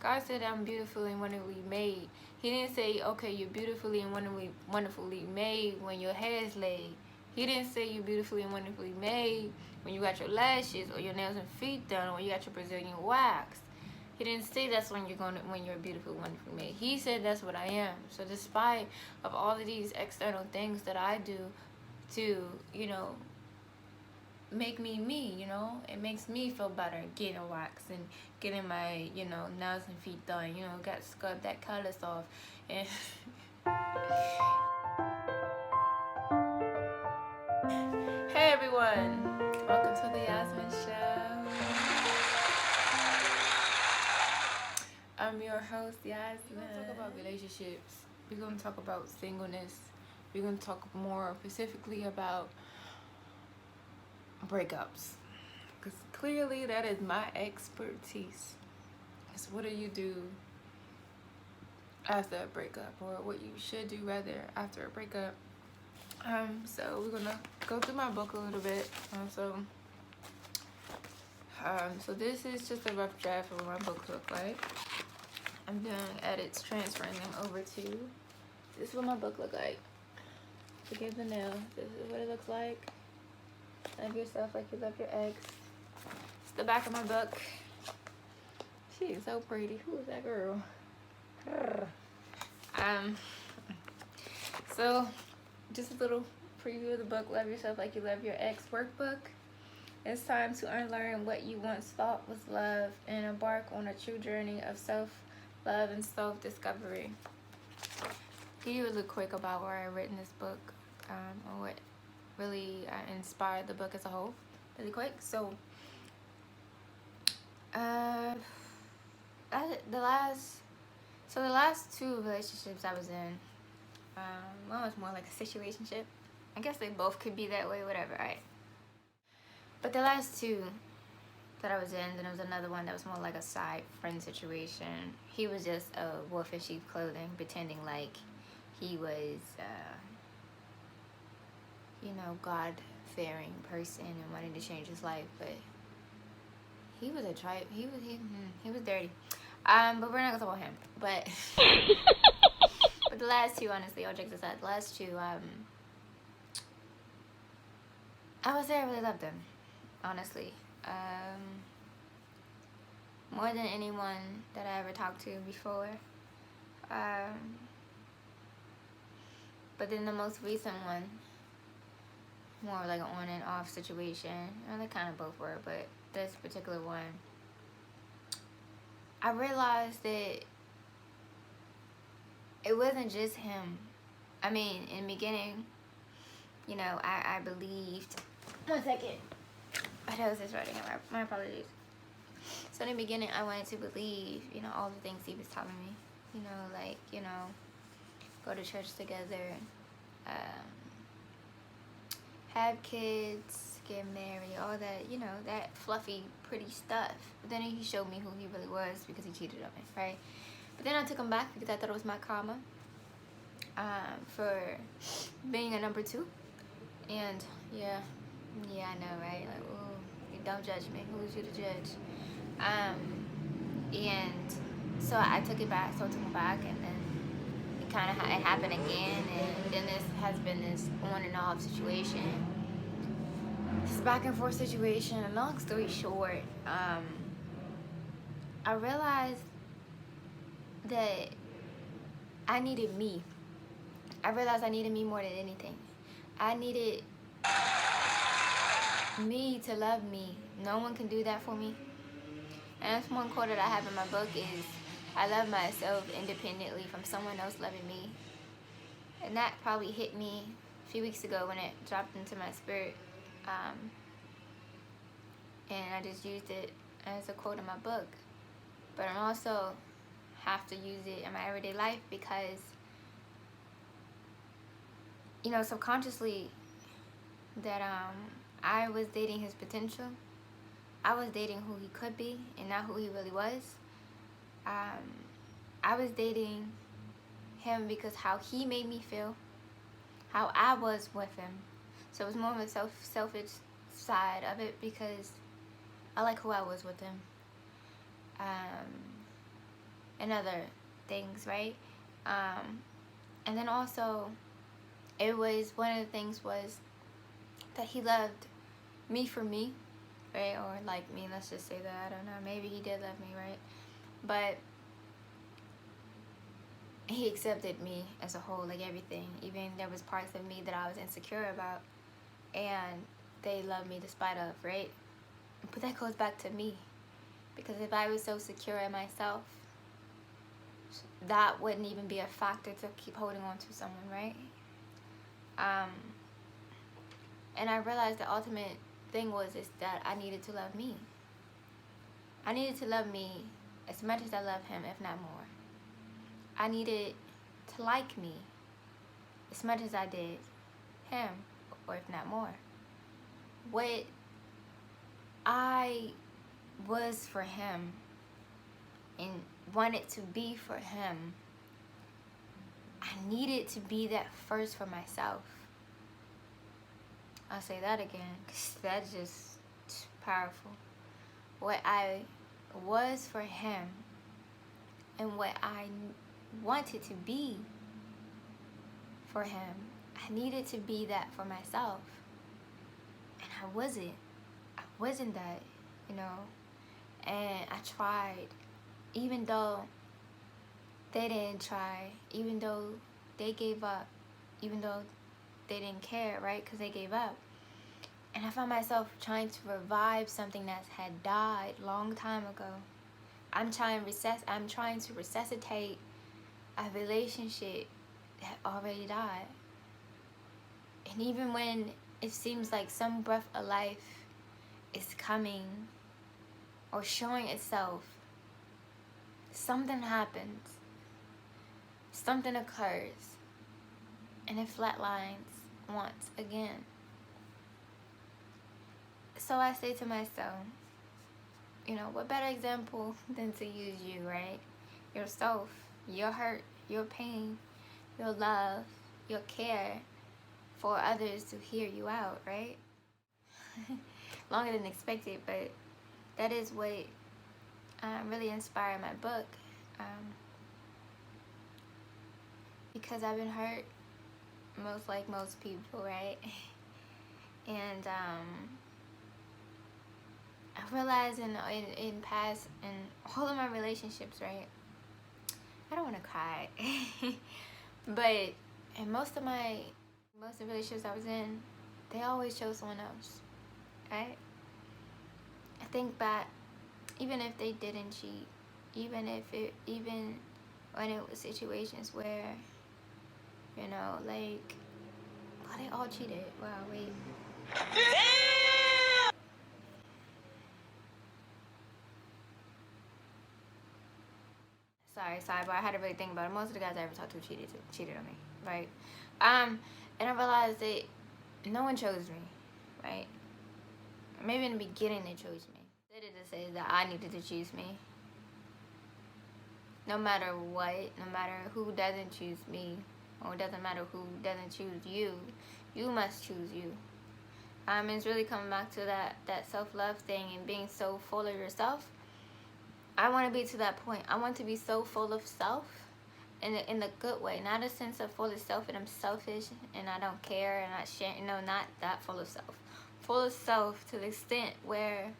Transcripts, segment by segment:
God said I'm beautifully and wonderfully made. He didn't say, okay, you're beautifully and wonderfully made when your hair is laid. He didn't say you're beautifully and wonderfully made when you got your lashes or your nails and feet done or when you got your Brazilian wax. He didn't say that's when you're beautiful, wonderfully made. He said that's what I am. So despite of all of these external things that I do to, make me me, it makes me feel better getting a wax and getting my, nails and feet done, got scrub that callus off and hey everyone, welcome to the Yasmin show. I'm your host, Yasmin. We're gonna talk about relationships. We're gonna talk about singleness. We're gonna talk more specifically about breakups, because clearly that is my expertise. So what do you do after a breakup, or what you should do rather after a breakup? So we're gonna go through my book a little bit. So this is just a rough draft of what my books look like. I'm doing edits, transferring them over to. This is what my book look like. Forgive the nail. This is what it looks like. Love yourself like you love your ex. It's the back of my book. She is so pretty. Who is that girl? So just a little preview of the book, Love Yourself Like You Love Your Ex workbook. It's time to unlearn what you once thought was love and embark on a true journey of self-love and self-discovery. Give you a little quick about where I written this book, or what really inspired the book as a whole, really quick. So the last two relationships I was in, one was more like a situationship. I guess they both could be that way, whatever, right? But the last two that I was in, then there was another one that was more like a side friend situation. He was just a wolf in sheep's clothing, pretending like he was, God-fearing person and wanted to change his life, but he was he was dirty. But we're not gonna talk about him. But but the last two, honestly, all jokes aside, the last two, I would say I really loved them, honestly. More than anyone that I ever talked to before. But then the most recent one, more like an on and off situation. Well, they kind of both were, but this particular one, I realized that it wasn't just him. I mean, in the beginning, I believed. 1 second. I was just writing it. My apologies. So in the beginning, I wanted to believe, all the things he was telling me. Go to church together, have kids, get married, all that, that fluffy, pretty stuff. But then he showed me who he really was because he cheated on me, right? But then I took him back because I thought it was my karma for being a number two. And yeah, I know, right? Like, ooh, don't judge me. Who's you to judge? And so I took it back, so I took him back, and then it happened again, and then this has been this on and off situation, this back and forth situation. And long story short, I realized that I needed me. I realized I needed me more than anything. I needed me to love me. No one can do that for me. And that's one quote that I have in my book is, I love myself independently from someone else loving me. And that probably hit me a few weeks ago when it dropped into my spirit. And I just used it as a quote in my book. But I also have to use it in my everyday life because, subconsciously that I was dating his potential. I was dating who he could be and not who he really was. I was dating him because how he made me feel, how I was with him. So it was more of a selfish side of it because I like who I was with him. and other things, right? And then also, it was, one of the things was that he loved me for me, right? Or like me, let's just say that, I don't know, maybe he did love me, right? But he accepted me as a whole, like everything. Even there was parts of me that I was insecure about, and they loved me despite of, right? But that goes back to me, because if I was so secure in myself, that wouldn't even be a factor to keep holding on to someone, right? And I realized the ultimate thing is that I needed to love me. I needed to love me as much as I love him, if not more. I needed to like me as much as I did him, or if not more. What I was for him and wanted to be for him, I needed to be that first for myself. I'll say that again, because that's just powerful. What I was for him and what I wanted to be for him, I needed to be that for myself. And I wasn't that, you know. And I tried, even though they didn't try, even though they gave up, even though they didn't care, right? Because they gave up. And I found myself trying to revive something that had died long time ago. I'm trying to resuscitate a relationship that already died. And even when it seems like some breath of life is coming or showing itself, something happens, something occurs, and it flatlines once again. So I say to myself, you know, what better example than to use you, right? Yourself, your hurt, your pain, your love, your care for others to hear you out, right? Longer than expected, but that is what really inspired my book. Because I've been hurt, like most people, right? And I realized in past, in all of my relationships, right? I don't want to cry, but in most of the relationships I was in, they always chose someone else, right? I think back, even if they didn't cheat, even when it was situations where, you know, like, well, they all cheated. Wow, wait. Sorry, but I had to really think about it. Most of the guys I ever talked to cheated on me, right? And I realized that no one chose me, right? Maybe in the beginning they chose me. They did to say that I needed to choose me. No matter what, no matter who doesn't choose me, or it doesn't matter who doesn't choose you, you must choose you. It's really coming back to that self-love thing and being so full of yourself. I want to be to that point. I want to be so full of self in the good way, not a sense of full of self and I'm selfish and I don't care and not sharing. No, not that full of self. Full of self to the extent where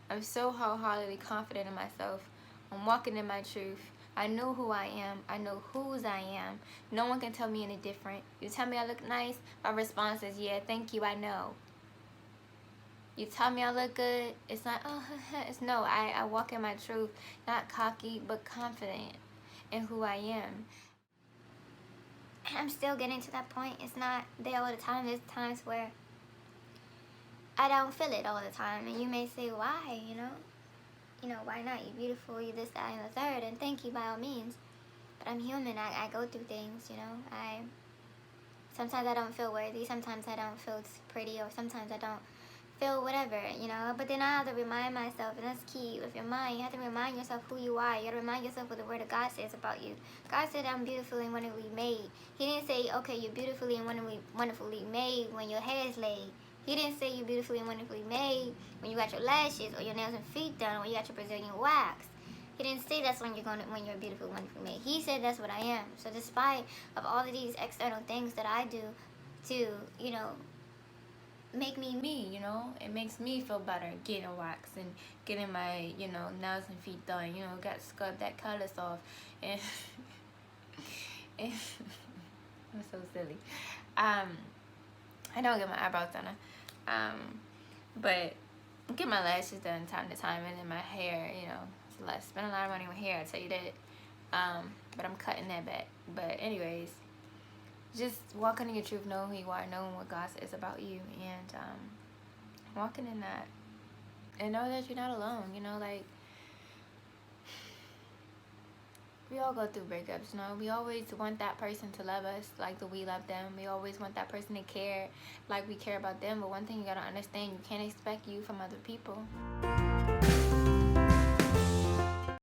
I'm so wholeheartedly confident in myself. I'm walking in my truth. I know who I am. I know whose I am. No one can tell me any different. You tell me I look nice, my response is, yeah, thank you, I know. You tell me I look good, it's not, oh, it's no, I walk in my truth, not cocky, but confident in who I am. And I'm still getting to that point. It's not there all the time. There's times where I don't feel it all the time. And you may say, why, you know, why not? You're beautiful, you're this, that, and the third, and thank you by all means. But I'm human, I go through things, you know. Sometimes I don't feel worthy, sometimes I don't feel pretty, or sometimes I don't feel whatever, you know. But then I have to remind myself, and that's key with your mind. You have to remind yourself who you are. You have to remind yourself what the word of God says about you. God said, I'm beautifully and wonderfully made. He didn't say, okay, you're beautifully and wonderfully made when your hair is laid. He didn't say you're beautifully and wonderfully made when you got your lashes or your nails and feet done or when you got your Brazilian wax. He didn't say that's when you're beautiful, wonderfully made. He said that's what I am. So despite of all of these external things that I do to, you know, make me me, you know, it makes me feel better getting a wax and getting my, you know, nails and feet done, you know, got scrub that callus off, and, and I'm so silly. I don't get my eyebrows done, but get my lashes done time to time, and then my hair, you know, spend a lot of money on hair, I tell you that. But I'm cutting that back. But anyways, just walking in your truth, knowing who you are, knowing what God says about you, and walking in that, and know that you're not alone. You know, like, we all go through breakups, you know. We always want that person to love us like that we love them. We always want that person to care like we care about them. But one thing you gotta understand, you can't expect you from other people.